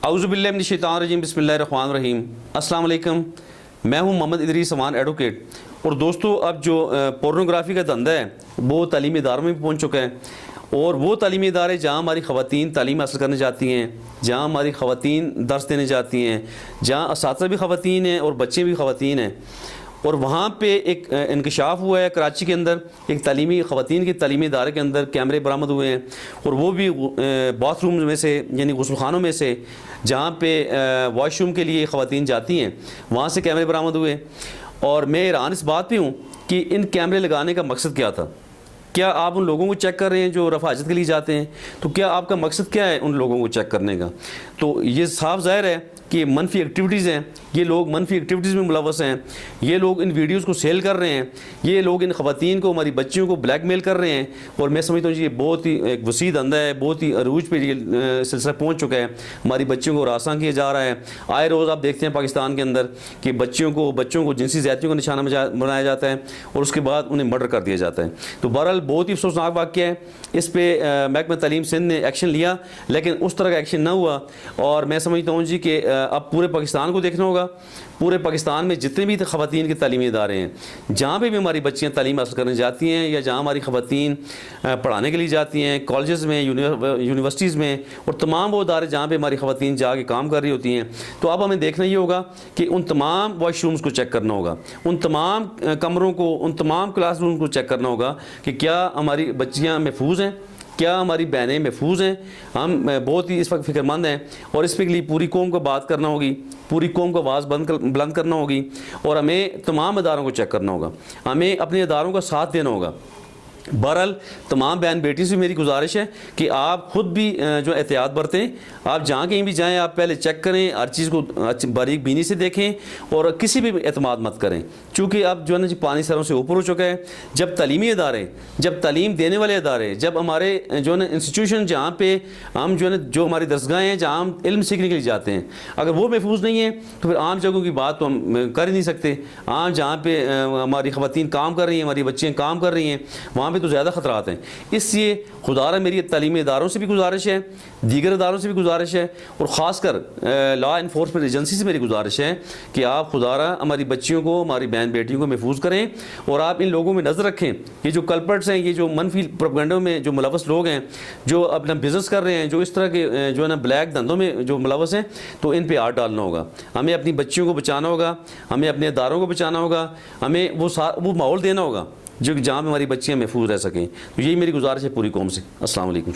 औज़ु बिल्लाहि मिनश शैतानिर रजीम बिस्मिल्लाहिर रहमानिर रहीम। अस्सलाम वालेकुम, मैं हूं मोहम्मद इदरीस अवान एडवोकेट। और दोस्तों, अब जो पोर्नोग्राफी का धंधा है वो तालीमी इदारों में भी पहुंच चुका है। और वो तालीमी इदारे जहां हमारी ख़वातीन तालीम हासिल करने जाती हैं, जहां हमारी ख़वातीन दर्स देने जाती हैं, जहां असातिज़ा भी ख़वातीन हैं और बच्चे भी ख़वातीन हैं, और वहाँ पे एक इंकशाफ हुआ है कराची के अंदर, एक तालीमी ख़वातीन के तालीमी इदारे के अंदर कैमरे बरामद हुए हैं। और वो भी बाथरूम में से, यानी गुस्लखानों में से जहाँ पे वॉशरूम के लिए ख़वातीन जाती हैं, वहाँ से कैमरे बरामद हुए। और मैं हैरान इस बात पे हूँ कि इन कैमरे लगाने का मकसद क्या था। क्या आप उन लोगों को चेक कर रहे हैं जो रफ़ा हाजत के लिए जाते हैं? तो क्या आपका मकसद क्या है उन लोगों को चेक करने का? तो ये साफ ज़ाहिर है कि मनफी एक्टिविटीज़ हैं, ये लोग मनफी एक्टिविटीज़ में मुलव्वस हैं, ये लोग इन वीडियोज़ को सेल कर रहे हैं, ये लोग इन ख़वातीन को, हमारी बच्चियों को ब्लैकमेल कर रहे हैं। और मैं समझता हूँ ये बहुत ही एक वसी धंधा है, बहुत ही अरूज पे ये सिलसिला पहुँच चुका है। हमारी बच्चियों को रास्ता किया जा रहा है। आए रोज़ आप देखते हैं पाकिस्तान के अंदर कि बच्चों को जिनसी ज़्यादतियों का निशाना बनाया जाता है और उसके बाद उन्हें मर्डर कर दिया जाता है। तो बहरहाल बहुत ही अफसोसनाक वाक़या है। इस पर महकमा तालीम सिंध ने एक्शन लिया, लेकिन उस तरह का एक्शन ना हुआ। और मैं समझता हूँ जी कि अब पूरे पाकिस्तान को देखना होगा, पूरे पाकिस्तान में जितने भी ख़वातीन के तालीमी इदारे हैं, जहाँ पे भी हमारी बच्चियाँ तालीम हासिल करने जाती हैं या जहाँ हमारी ख़वातीन पढ़ाने के लिए जाती हैं, कॉलेजेस में, यूनिवर्सिटीज़ में, और तमाम वो इदारे जहाँ पे हमारी ख़वातीन जाके काम कर रही होती हैं, तो अब हमें देखना ये होगा कि उन तमाम वॉशरूम्स को चेक करना होगा, उन तमाम कमरों को, उन तमाम क्लासरूम को चेक करना होगा कि क्या हमारी बच्चियाँ महफूज हैं, क्या हमारी बहनें महफूज हैं। हम बहुत ही इस वक्त फ़िक्रमंद हैं और इसके लिए पूरी कौम को बात करना होगी, पूरी कौम को आवाज़ बुलंद करना होगी। और हमें तमाम इदारों को चेक करना होगा, हमें अपने इदारों का साथ देना होगा। बहरहाल तमाम बहन बेटी से मेरी गुजारिश है कि आप ख़ुद भी जो एहतियात बरतें। आप जहाँ कहीं भी जाएं, आप पहले चेक करें, हर चीज़ को बारीक बीनी से देखें और किसी भी एतमाद मत करें। चूँकि अब जो है ना, पानी सरों से ऊपर हो चुका है। जब तालीमी इदारे, जब तालीम देने वाले इदारे, जब हमारे जो है ना इंस्टीट्यूशन, जहाँ पे हम जो है ना, जो हमारी दरसगाहें हैं, जहाँ हम इल्म सीखने के लिए जाते हैं, अगर वो महफूज नहीं है तो फिर आम जगहों की बात तो हम कर ही नहीं सकते। आम जहाँ पे हमारी ख़वातीन काम कर रही हैं, हमारी बच्चियाँ काम कर रही हैं, वहाँ पे तो ज़्यादा ख़तरात हैं। इसलिए खुदारा मेरी तालीमी इदारों से भी गुजारिश है, दीगर इदारों से भी गुजारिश है, और ख़ासकर लॉ इन्फोर्समेंट एजेंसी से मेरी गुजारिश है कि आप खुदारा हमारी बच्चियों को, हमारी बहन बेटियों को महफूज करें। और आप इन लोगों में नज़र रखें, ये जो कल्पर्ट्स हैं, ये जो मनफी प्रोपेगेंडा में जो मुलव्वस लोग हैं, जो अपना बिज़नेस कर रहे हैं, जो इस तरह के जो है ना ब्लैक धंधों में जो मुलव्वस हैं, तो इन पर हाथ डालना होगा। हमें अपनी बच्चियों को बचाना होगा, हमें अपने इदारों को बचाना होगा, हमें वो माहौल देना होगा जो जहाँ पर हमारी बच्चियाँ महफूज रह सकें। तो यही मेरी गुजारिश है पूरी कौम से। अस्सलाम वालेकुम।